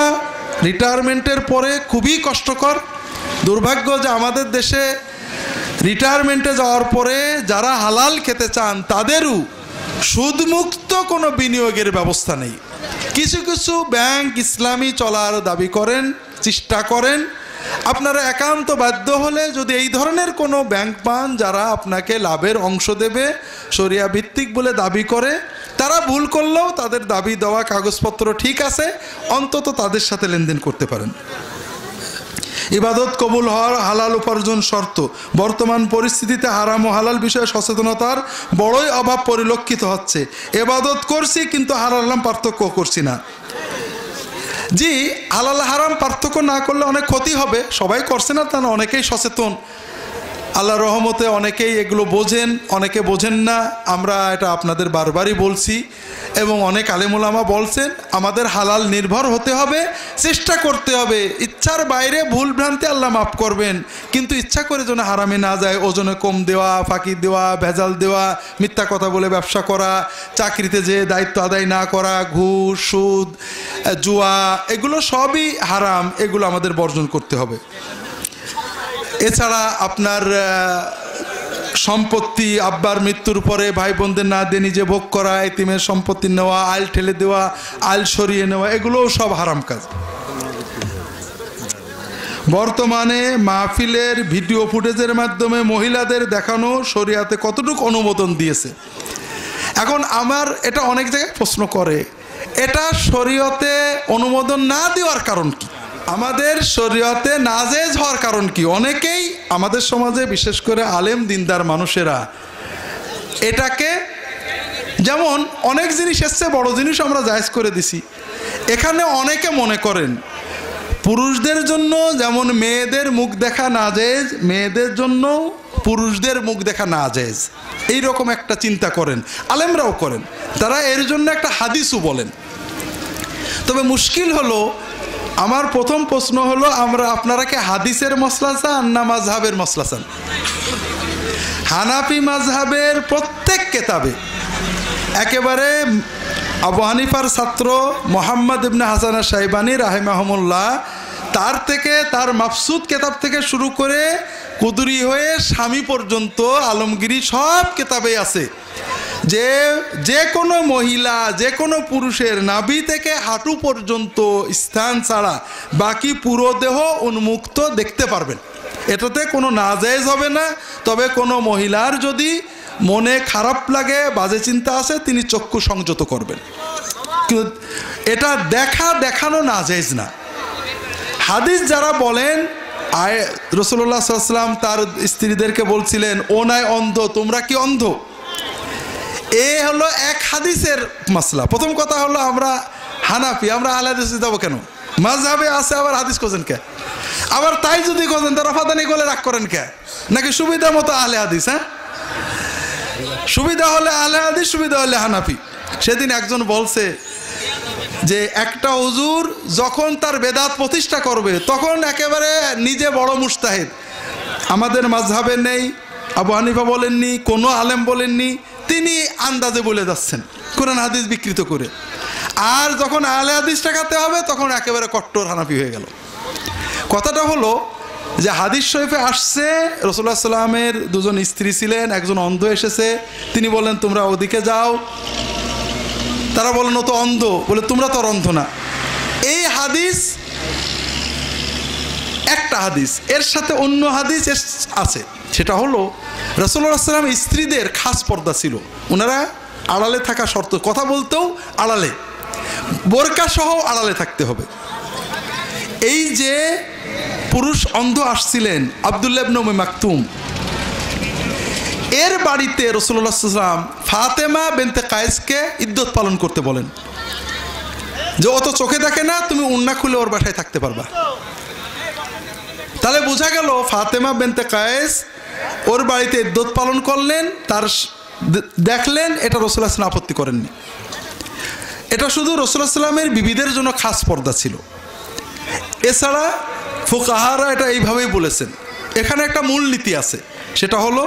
রিটায়ারমেন্টের পরে খুবই কষ্টকর। দুর্ভাগ্য যে আমাদের দেশে রিটায়ারমেন্টে যাওয়ার পরে যারা হালাল খেতে চান তাদেরও সুদমুক্ত কোনো বিনিয়োগের ব্যবস্থা নেই। কিছু কিছু ব্যাংক ইসলামী চলার দাবি করেন, চেষ্টা করেন। আপনারা একান্ত বাধ্য হলে যদি এই ধরনের কোনো ব্যাংক পান যারা আপনাকে লাভের অংশ দেবে, শরিয়া ভিত্তিক বলে দাবি করে, তারা ভুল করলেও তাদের দাবি দেওয়া কাগজপত্র ঠিক আছে, অন্তত তাদের সাথে লেনদেন করতে পারেন। ইবাদত কবুল হওয়ার হালাল উপার্জন শর্ত। বর্তমান পরিস্থিতিতে হারাম ও হালাল বিষয়ে সচেতনতার বড়ই অভাব পরিলক্ষিত হচ্ছে। ইবাদত করছি কিন্তু হালাল পার্থক্য করছি না। জি, হালাল হারাম পার্থক্য না করলে অনেক ক্ষতি হবে। সবাই করছে না তা না, অনেকেই সচেতন, আল্লাহর রহমতে অনেকেই এগুলো বোঝেন, অনেকে বোঝেন না। আমরা এটা আপনাদের বারবারই বলছি, এবং অনেক আলেম ওলামা বলছেন আমাদের হালাল নির্ভর হতে হবে, চেষ্টা করতে হবে। ইচ্ছার বাইরে ভুল ভ্রান্তি আল্লাহ মাফ করবেন, কিন্তু ইচ্ছা করে যেন হারামে না যায়। ওজনে কম দেওয়া, ফাঁকি দেওয়া, ভেজাল দেওয়া, মিথ্যা কথা বলে ব্যবসা করা, চাকরিতে যে দায়িত্ব আদায় না করা, ঘুষ, সুদ, জুয়া, এগুলো সবই হারাম, এগুলো আমাদের বর্জন করতে হবে। এছাড়া আপনার সম্পত্তি আব্বার মৃত্যুর পরে ভাই বোনদের না দিয়ে নিজে ভোগ করা, এতিমের সম্পত্তি নেওয়া, আইল ঠেলে দেওয়া, আইল সরিয়ে নেওয়া, এগুলোও সব হারাম কাজ। বর্তমানে মাহফিলের ভিডিও ফুটেজের মাধ্যমে মহিলাদের দেখানো শরিয়াতে কতটুকু অনুমোদন দিয়েছে? এখন আমার এটা অনেক জায়গায় প্রশ্ন করে, এটা শরীয়তে অনুমোদন না দেওয়ার কারণ কি? আমাদের শরীয়তে নাজেজ হওয়ার কারণ কি? অনেকেই আমাদের সমাজে, বিশেষ করে আলেম দিনদার মানুষেরা, এটাকে যেমন অনেক জিনিস এসছে, বড় জিনিস আমরা জায়েজ করে দিছি। এখানে অনেকে মনে করেন পুরুষদের জন্য যেমন মেয়েদের মুখ দেখা নাজেজ, মেয়েদের জন্য পুরুষদের মুখ দেখা নাজেজ, এইরকম একটা চিন্তা করেন, আলেমরাও করেন। তারা এর জন্য একটা হাদিসও বলেন। তবে মুশকিল হলো, আমার প্রথম প্রশ্ন হলো, আপনারা কি হাদিসের মসলা চান না মাযহাবের মসলা চান? হানাফি মাযহাবের প্রত্যেক কিতাবে একেবারে আবু হানিফার ছাত্র মোহাম্মদ ইবনে হাসান আশ-শাইবানী রাহিমাহুল্লাহ, তার থেকে, তার মাফসুদ কিতাব থেকে শুরু করে কুদরি হয়ে স্বামী পর্যন্ত, আলমগিরি, সব কিতাবে আছে যে কোনো মহিলা, যে কোনো পুরুষের নাভি থেকে হাঁটু পর্যন্ত স্থান ছাড়া বাকি পুরো দেহ উন্মুক্ত দেখতে পারবেন, এটাতে কোনো নাজায়েজ হবে না। তবে কোনো মহিলার যদি মনে খারাপ লাগে, বাজে চিন্তা আসে, তিনি চক্ষু সংযত করবেন, কিন্তু এটা দেখানো নাজায়েজ না। হাদিস যারা বলেন, রাসূলুল্লাহ সাল্লাল্লাহু আলাইহি ওয়াসাল্লাম তার স্ত্রীদেরকে বলছিলেন, ও নাই অন্ধ, তোমরা কি অন্ধ? এ হলো এক হাদিসের মাসলা। প্রথম কথা হলো, আমরা হানাফি, আমরা আহলে হাদিসে যাবো কেন? মাযহাবে আছে আবার হাদিস কোজেন কে? আবার তাই যদি কোজেন তো রফাদানি গলে রাগ করেন কে? নাকি সুবিধা মতো আহলে হাদিস? হ্যাঁ, সুবিধা হলে আহলে হাদিস, সুবিধা হলে হানাফি। সেদিন একজন বলছে যে একটা হুজুর যখন তার বেদাত প্রতিষ্ঠা করবে তখন একেবারে নিজে বড় মুজতাহিদ, আমাদের মাযহাবে নেই, আবু হানিফা বলেননি, কোনো আলেম বলেননি, তিনি আন্দাজে বলে যাচ্ছেন কোরআন হাদিস বিকৃত করে। আর যখন আহলে হাদিস ঠেকাতে হবে তখন একেবারে কট্টর হানাফি হয়ে গেল। কথাটা হলো যে হাদিস শরীফে আসছে রাসূলুল্লাহ সাল্লামের দুজন স্ত্রী ছিলেন, একজন অন্ধ এসেছে, তিনি বললেন তোমরা ওদিকে যাও। তারা বললেন ও তো অন্ধ, বলে তোমরা তো অন্ধ না। এই হাদিস একটা হাদিস, এর সাথে অন্য হাদিস আছে, সেটা হলো রাসূলুল্লাহ সাল্লাম স্ত্রীদের খাস পর্দা ছিল, ওনারা আড়ালে থাকা শর্ত, কথা বলতেও আড়ালে, বোরকা সহ আড়ালে থাকতে হবে। এই যে পুরুষ অন্ধ আসছিলেন আব্দুল্লাহ ইবনে উম্মে মাকতুম, এর বাড়িতে রাসূলুল্লাহ সাল্লাল্লাহু আলাইহি ওয়াসাল্লাম ফাতেমা বিনতে কায়েসকে ইদ্দত পালন করতে বলেন, যে ও তো চোখে দেখে না, তুমি উন্না খুলে ওর বাসায় থাকতে পারবা। তাহলে বোঝা গেল ফাতেমা বিনতে কায়েস ওর বাড়িতে ইদ্দত পালন করলেন, তার দেখলেন, এটা রাসূলুল্লাহ সাল্লাল্লাহু আলাইহি ওয়াসাল্লাম আপত্তি করেননি। এটা শুধু রাসূলুল্লাহ সাল্লাল্লাহু আলাইহি ওয়াসাল্লামের বিবিদের জন্য খাস পর্দা ছিল। এছাড়া ফুকাহারা এটা এইভাবেই বলেছেন। এখানে একটা মূলনীতি আছে, সেটা হলো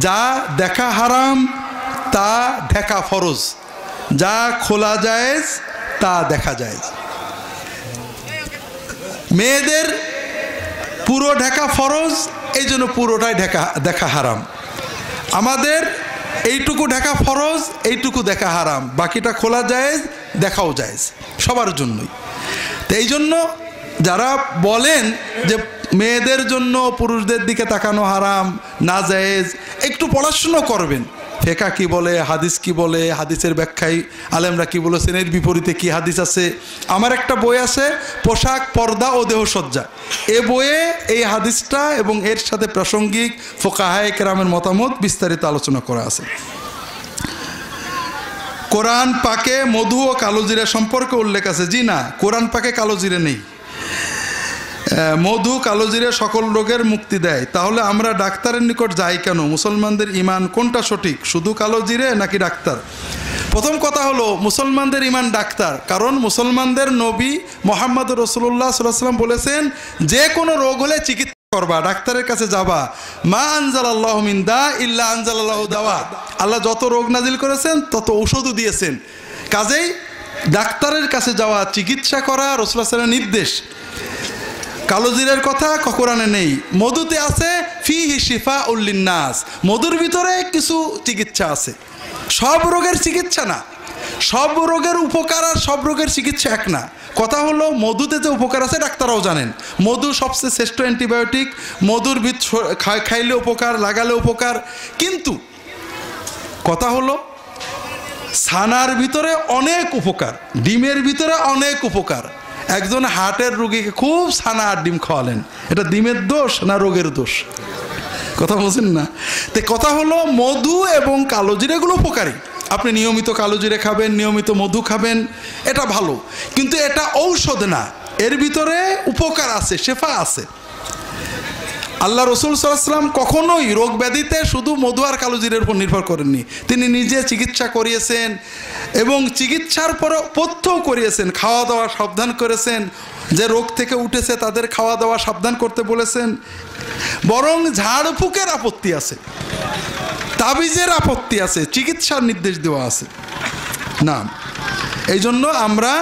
যা দেখা হারাম তা ঢাকা ফরজ, যা খোলা জায়েজ তা দেখা জায়েজ। মেয়েদের পুরো ঢাকা ফরজ, এই জন্য পুরোটাই দেখা হারাম। আমাদের এইটুকু ঢাকা ফরজ, এইটুকু দেখা হারাম, বাকিটা খোলা জায়েজ, দেখাও জায়েজ, সবার জন্যই। তো এই জন্য যারা বলেন যে মেয়েদের জন্য পুরুষদের দিকে তাকানো হারাম, না জায়েজ, একটু পড়াশুনো করবেন, ফিকহ কি বলে, হাদিস কি বলে, হাদিসের ব্যাখ্যায় আলেমরা কি বলেছেন, এর বিপরীতে কি হাদিস আছে। আমার একটা বই আছে পোশাক, পর্দা ও দেহসজ্জা, এ বইয়ে এই হাদিসটা এবং এর সাথে প্রাসঙ্গিক ফুকাহায়ে কেরামের মতামত বিস্তারিত আলোচনা করা আছে। কোরআন পাকে মধু ও কালোজিরা সম্পর্কে উল্লেখ আছে? জি না, কোরআন পাকে কালোজিরা নেই। মধু কালোজিরা সকল রোগের মুক্তি দেয়, তাহলে আমরা ডাক্তারের নিকট যাই কেন? মুসলমানদের ইমান কোনটা সঠিক, শুধু কালোজিরে নাকি ডাক্তার? প্রথম কথা হলো মুসলমানদের ইমান ডাক্তার, কারণ মুসলমানদের নবী মুহাম্মদ রাসূলুল্লাহ সাল্লাল্লাহু আলাইহি ওয়াসাল্লাম বলেছেন যে কোনো রোগ হলে চিকিৎসা করবা, ডাক্তারের কাছে যাবা। মা আনজালাল্লাহু মিন দা ইল্লা আনজালাল্লাহু দাওয়া, আল্লাহ যত রোগ নাজিল করেছেন তত ঔষধও দিয়েছেন, কাজেই ডাক্তারের কাছে যাওয়া, চিকিৎসা করা রাসূলুল্লাহ সাল্লাল্লাহু আলাইহি ওয়াসাল্লামের নির্দেশ। কালোজিরের কথা কোরআনে নেই, মধুতে আছে ফিহি শিফাউল লিন্নাস, মধুর ভিতরে কিছু চিকিৎসা আছে, সব রোগের চিকিৎসা না, সব রোগের উপকার আর সব রোগের চিকিৎসা এক না। কথা হলো মধুতে যে উপকার আছে ডাক্তাররাও জানেন, মধু সবচেয়ে শ্রেষ্ঠ অ্যান্টিবায়োটিক, মধুর খাইলে উপকার, লাগালে উপকার, কিন্তু কথা হলো ছানার ভিতরে অনেক উপকার, ডিমের ভিতরে অনেক উপকার। একজন হার্টের রোগীকে খুব ছানা আর ডিম খাওয়ালেন, এটা ডিমের দোষ না রোগের দোষ? কথা বলছেন না? তো কথা হলো মধু এবং কালোজিরা এগুলো উপকারী, আপনি নিয়মিত কালোজিরা খাবেন, নিয়মিত মধু খাবেন, এটা ভালো, কিন্তু এটা ঔষধ না, এর ভিতরে উপকার আছে, শেফা আছে। আল্লাহ রসুল সাল্লাল্লাহু আলাইহি ওয়াসাল্লাম কখনোই রোগ ব্যাধিতে শুধু মধু আর কালোজিরের উপর নির্ভর করেননি, তিনি নিজে চিকিৎসা করিয়েছেন এবং চিকিৎসার পরে পথ্যও করিয়েছেন, খাওয়া দাওয়া সাবধান করেছেন, যে রোগ থেকে উঠেছে তাদের খাওয়া দাওয়া সাবধান করতে বলেছেন। বরং ঝাড়ফুঁকের আপত্তি আছে, তাবিজের আপত্তি আছে, চিকিৎসার নির্দেশ দেওয়া আছে না। এই জন্য আমরা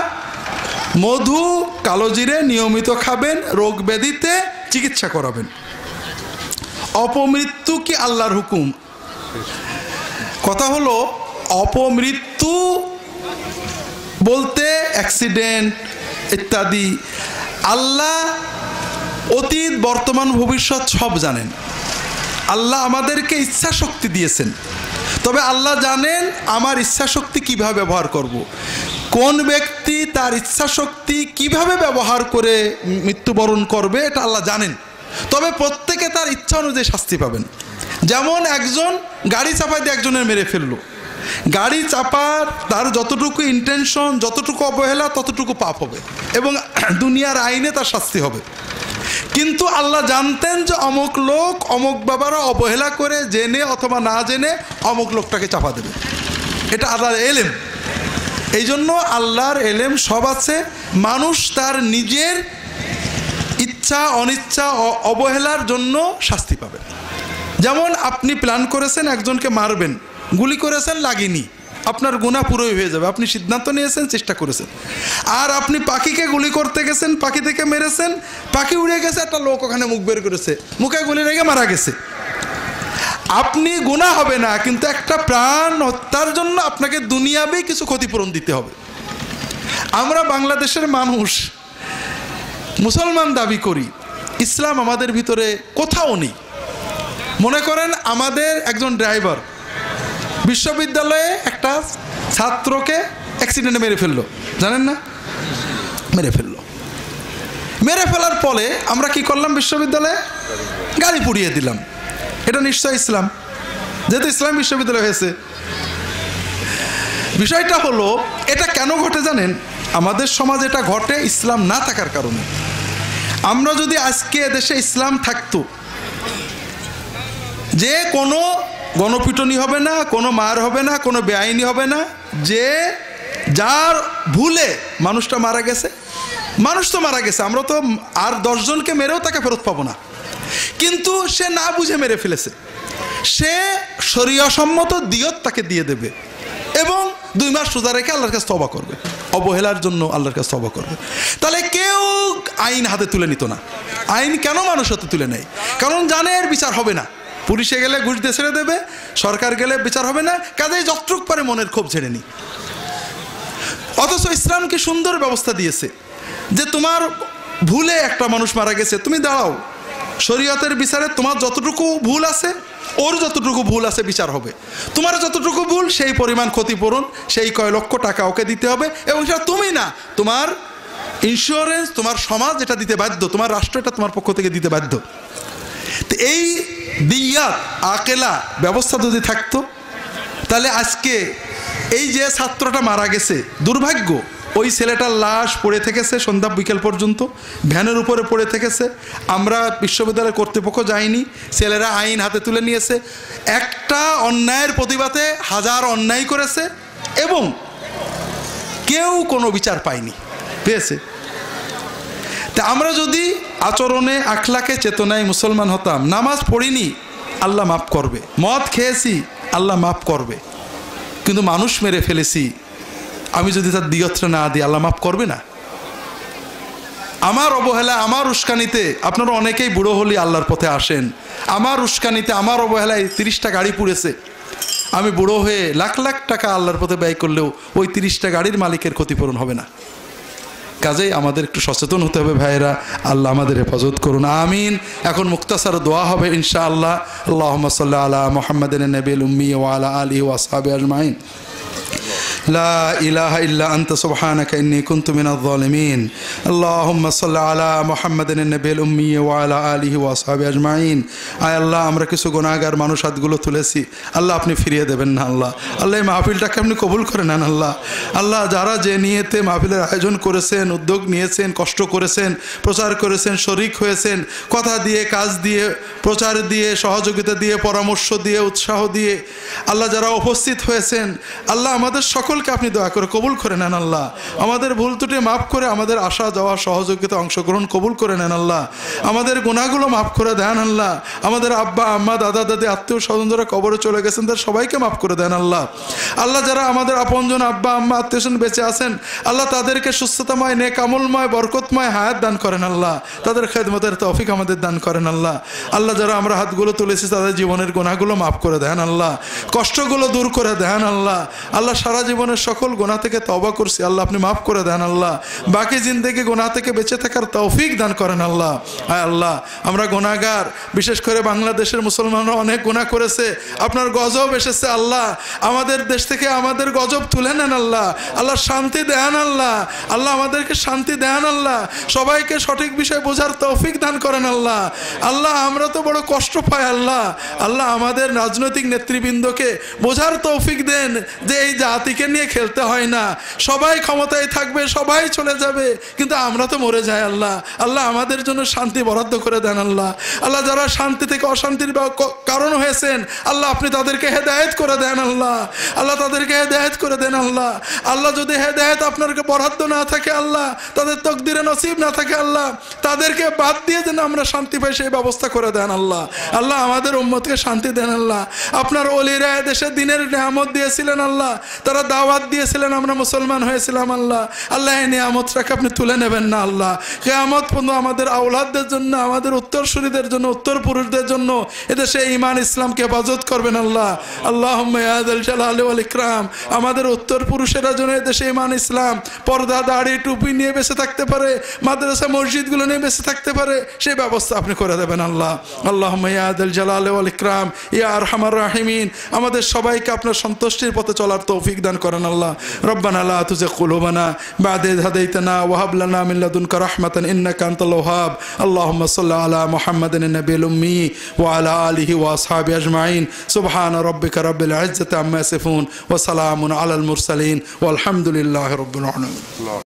মধু কালোজিরে নিয়মিত খাবেন, রোগ ব্যাধিতে চিকিৎসা করাবেন। অপমৃত্যু কি আল্লাহর হুকুম? কথা হলো অপমৃত্যু বলতে অ্যাক্সিডেন্ট ইত্যাদি, আল্লাহ অতীত বর্তমান ভবিষ্যৎ সব জানেন। আল্লাহ আমাদেরকে ইচ্ছা শক্তি দিয়েছেন, তবে আল্লাহ জানেন আমার ইচ্ছা শক্তি কীভাবে ব্যবহার করব। কোন ব্যক্তি তার ইচ্ছা শক্তি কীভাবে ব্যবহার করে মৃত্যুবরণ করবে এটা আল্লাহ জানেন, তবে প্রত্যেকে তার ইচ্ছা অনুযায়ী শাস্তি পাবেন। যেমন একজন গাড়ি চাপাই দিয়ে একজনের মেরে ফেললো, গাড়ি চাপার তার যতটুকু ইন্টেনশন, যতটুকু অবহেলা, ততটুকু পাপ হবে এবং দুনিয়ার আইনে তার শাস্তি হবে। কিন্তু আল্লাহ জানতেন যে অমুক লোক অমুক বাবারা অবহেলা করে জেনে অথবা না জেনে অমুক লোকটাকে চাপা দেবে। এটা আল্লাহর এলেম। এই জন্য আল্লাহর এলেম সব আছে। মানুষ তার নিজের ইচ্ছা অনিচ্ছা অবহেলার জন্য শাস্তি পাবে। যেমন আপনি প্ল্যান করেছেন একজনকে মারবেন, গুলি করেছেন, লাগেনি, আপনার গুনাহ পুরোই হয়ে যাবে। আপনি সিদ্ধান্ত নিয়েছেন, চেষ্টা করেছেন। আর আপনি পাখিকে গুলি করতে গেছেন, পাখি থেকে মেরেছেন, পাখি উড়ে গেছে, একটা লোক ওখানে মুখ বের করেছে, মুখে গুলি লেগে মারা গেছে। আপনি গুনাহ হবে না, কিন্তু একটা প্রাণ হত্যার জন্য আপনাকে দুনিয়াবেই কিছু ক্ষতিপূরণ দিতে হবে। আমরা বাংলাদেশের মানুষ মুসলমান দাবি করি, ইসলাম আমাদের ভিতরে কোথাও নেই। মনে করেন আমাদের একজন ড্রাইভার বিশ্ববিদ্যালয়ে একটা ছাত্রকে অ্যাক্সিডেন্টে মেরে ফেললো, জানেন না? মেরে ফেললো। মেরে ফেলার পরে আমরা কি করলাম? বিশ্ববিদ্যালয়ে গাড়ি পুড়িয়ে দিলাম। এটা নিশ্চয় ইসলাম, যেহেতু ইসলাম বিশ্ববিদ্যালয় হয়েছে। বিষয়টা হলো, এটা কেন ঘটে জানেন? আমাদের সমাজে এটা ঘটে ইসলাম না থাকার কারণে। আমরা যদি আজকে দেশে ইসলাম থাকতো, যে কোনো গণপিটনি হবে না, কোনো মার হবে না, কোনো বেআইনি হবে না, যে যার ভুলে মানুষটা মারা গেছে, মানুষ তো মারা গেছে, আমরা তো আর 10 জনকে মেরেও তাকে ফেরত পাবো না। কিন্তু সে না বুঝে মেরে ফেলেছে, সে শরীয়সম্মত দিয়ত তাকে দিয়ে দেবে এবং 2 মাস রোজা রেখে আল্লাহর কাছে তওবা করবে, অবহেলার জন্য আল্লাহর কাছে তওবা করবে। তাহলে কেউ আইন হাতে তুলে নিত না। আইন কেন মানুষ হাতে তুলে নেয়? কারণ জানে এর বিচার হবে না। পুলিশে গেলে ঘুষ দিয়ে ছেড়ে দেবে, সরকার গেলে বিচার হবে না, কাজেই যতটুক পারে মনের ক্ষোভ ঝেড়ে নি। অথচ ইসলাম কি সুন্দর ব্যবস্থা দিয়েছে যে তোমার ভুলে একটা মানুষ মারা গেছে, তুমি দাঁড়াও, শরীয়তের বিচারে তোমার যতটুকু ভুল আছে ওর যতটুকু ভুল আছে বিচার হবে। তোমার যতটুকু ভুল সেই পরিমাণ ক্ষতিপূরণ, সেই কয় লক্ষ টাকা ওকে দিতে হবে। এবং সেটা তুমি না, তোমার ইন্স্যুরেন্স, তোমার সমাজ এটা দিতে বাধ্য, তোমার রাষ্ট্র এটা তোমার পক্ষ থেকে দিতে বাধ্য। তো এই দিয়াত আকেলা ব্যবস্থা যদি থাকতো, তাহলে আজকে এই যে ছাত্রটা মারা গেছে, দুর্ভাগ্য, ওই ছেলেটার লাশ পড়ে থেকেছে সন্ধ্যা বিকেল পর্যন্ত, ভ্যানের উপরে পড়ে থেকেছে। আমরা বিশ্ববিদ্যালয়ের কর্তৃপক্ষ যাইনি, ছেলেরা আইন হাতে তুলে নিয়েছে। একটা অন্যায়ের প্রতিবাদে 1000 অন্যায় করেছে এবং কেউ কোনো বিচার পায়নি, পেয়েছে। তা আমরা যদি আচরণে আখলাকে চেতনায় মুসলমান হতাম, নামাজ পড়িনি আল্লাহ মাফ করবে, মদ খেয়েছি আল্লাহ মাফ করবে, কিন্তু মানুষ মেরে ফেলেছি, আমি যদি তার দিয়তটা না দিই আল্লাহ মাফ করবে না? আমার অবহেলা, আমার উস্কানিতে, আপনারা অনেকেই বুড়ো হলে আল্লাহর পথে আসেন, আমার উস্কানিতে, আমার অবহেলায় 30টা গাড়ি পুড়েছে। আমি বুড়ো হয়ে লাখ লাখ টাকা আল্লাহর পথে ব্যয় করলেও ওই 30টা গাড়ির মালিকের ক্ষতিপূরণ হবে না। কাজেই আমাদের একটু সচেতন হতে হবে ভাইয়েরা। আল্লাহ আমাদের হেফাজত করুন, আমিন। এখন মুক্তাসার দোয়া হবে ইনশাআল্লাহ। আল্লাহুম্মা সাল্লি আলা মুহাম্মাদিন নবিয়্যিল উম্মি ওয়া আলা আলিহি ওয়া আসহাবিহি আজমাইন। لا إله إلا أنت سبحانك إني كنت من الظالمين. اللهم صل على محمد النبي الأمي وعلى آله وأصحابه أجمعين. আয় আল্লাহ, আমরা কিছু গুনাহগার মানুষ হাতগুলো তুলেছি, আল্লাহ আপনি ফিরিয়ে দেবেন না। আল্লাহ আল্লাহ এই মাহফিলটাকে আপনি কবুল করে নেন। আল্লাহ আল্লাহ যারা যে নিয়েতে মাহফিলের আয়োজন করেছেন, উদ্যোগ নিয়েছেন, কষ্ট করেছেন, প্রচার করেছেন, শরিক হয়েছেন, কথা দিয়ে, কাজ দিয়ে, প্রচার দিয়ে, সহযোগিতা দিয়ে, পরামর্শ দিয়ে, উৎসাহ দিয়ে, আল্লাহ যারা উপস্থিত হয়েছেন, আল্লাহ আমাদের সকলকে আপনি দয়া করে কবুল করে নেন। আল্লাহ আমাদের ভুল ত্রুটি মাফ করে আমাদের আসা যাওয়া, সহযোগিতা, অংশগ্রহণ কবুল করে নেন। আল্লাহ আমাদের গুনাহগুলো মাফ করে দেন। আল্লাহ আমাদের আব্বা আম্মা, দাদা দাদি, আত্মীয় স্বজন যারা কবরে চলে গেছেন তাদের সবাইকে মাফ করে দেন। আল্লাহ আল্লাহ যারা আমাদের আপনজন আব্বা আম্মা আত্মীয় স্বজন বেঁচে আছেন, আল্লাহ তাদেরকে সুস্থতাময়, নেক আমলময়, বরকতময় হায়াত দান করেন। আল্লাহ তাদের খেদমতের তৌফিক আমাদের দান করেন। আল্লাহ আল্লাহ যারা আমরা হাতগুলো তুলেছি তাদের জীবনের গুনাহগুলো মাফ করে দেন। আল্লাহ কষ্টগুলো দূর করে দেন। আল্লাহ আল্লাহ সারা জীবন জীবনের সকল গুনাহ থেকে তওবা করছি আল্লাহ আপনি মাফ করে দেন আল্লাহ, বাকি জিন্দেগি গুনাহ থেকে বেঁচে থাকার তৌফিক দান করেন আল্লাহ। আয় আল্লাহ আমরা গুনাহগার, বিশেষ করে বাংলাদেশের মুসলমানরা অনেক গুনাহ করেছে, আপনার গজব এসেছে আল্লাহ, আমাদের দেশ থেকে আমাদের গজব তুলে নেন আল্লাহ। আল্লাহ শান্তি দেন আল্লাহ, আল্লাহ আমাদেরকে শান্তি দেন আল্লাহ, সবাইকে সঠিক বিষয় বোঝার তৌফিক দান করেন আল্লাহ। আল্লাহ আমরা তো বড় কষ্ট পাই আল্লাহ, আল্লাহ আমাদের রাজনৈতিক নেতৃবৃন্দকে বোঝার তৌফিক দেন যে এই জাতিকে নিয়ে খেলতে হয় না, সবাই ক্ষমতায় থাকবে, সবাই চলে যাবে, কিন্তু আমরা তো মরে যাই আল্লাহ। আল্লাহ আমাদের জন্য শান্তি বরাদ্দ করে দেন আল্লাহ। আল্লাহ যারা শান্তি থেকে অশান্তির কারণ হয়েছেন আল্লাহ আপনি তাদেরকে হেদায়েত করে দেন আল্লাহ, আল্লাহ তাদেরকে হেদায়েত করে দেন আল্লাহ। আল্লাহ যদি হেদায়েত আপনার বরাদ্দ না থাকে আল্লাহ, তাদের তকদিরে নসিব না থাকে আল্লাহ, তাদেরকে বাদ দিয়ে যেন আমরা শান্তি পাই সেই ব্যবস্থা করে দেন আল্লাহ। আল্লাহ আমাদের উম্মতকে শান্তি দেন আল্লাহ। আপনার ওলিরা দেশে দিনের নিয়ামত দিয়েছিলেন আল্লাহ, তারা দাওয়াত দিয়েছিলেন, আমরা মুসলমান হয়েছিলাম আল্লাহ। আল্লাহ এই নিয়ামতটাকে আপনি তুলে নেবেন না আল্লাহ। কিয়ামত পর্যন্ত আমাদের আওলাদদের জন্য, আমাদের উত্তরসূরিদের জন্য, উত্তর পুরুষদের জন্য এদেশে ঈমান ইসলামকে হেফাজত করবেন আল্লাহ। আল্লাহুম্মা ইয়া যাল জালালি ওয়াল ইকরাম, আমাদের উত্তর পুরুষেরা যেন এদেশে ঈমান ইসলাম, পর্দা দাড়ি টুপি নিয়ে বেঁচে থাকতে পারে, মাদ্রাসা মসজিদগুলো নিয়ে বেঁচে থাকতে পারে, সেই ব্যবস্থা আপনি করে দেবেন আল্লাহ। আল্লাহুম্মা ইয়া যাল জালালি ওয়াল ইকরাম ইয়া আরহামার রাহিমিন, আমাদের সবাইকে আপনার সন্তুষ্টির পথে চলার তৌফিক দান করেন আল্লাহ। রব্বানা লা তুযিগ কুলুবানা বা'দা ইয হাদাইতানা ওয়া হাব লানা মিন লাদুনকা রাহমাতান ইন্নাকা আনতাল ওয়াহ্হাব। আল্লাহুম্মা সাল্লি আলা মুহাম্মাদিন নাবিয়্যিল উম্মি ওয়া আলা আলিহি ওয়া আসহাবিহি আজমাইন। সুবহানা রাব্বিকা রাব্বিল ইজ্জাতি আম্মা ইয়াসিফুন ওয়া সালামুন আলাল মুরসালিন ওয়াল হামদুলিল্লাহি রাব্বিল আলামিন।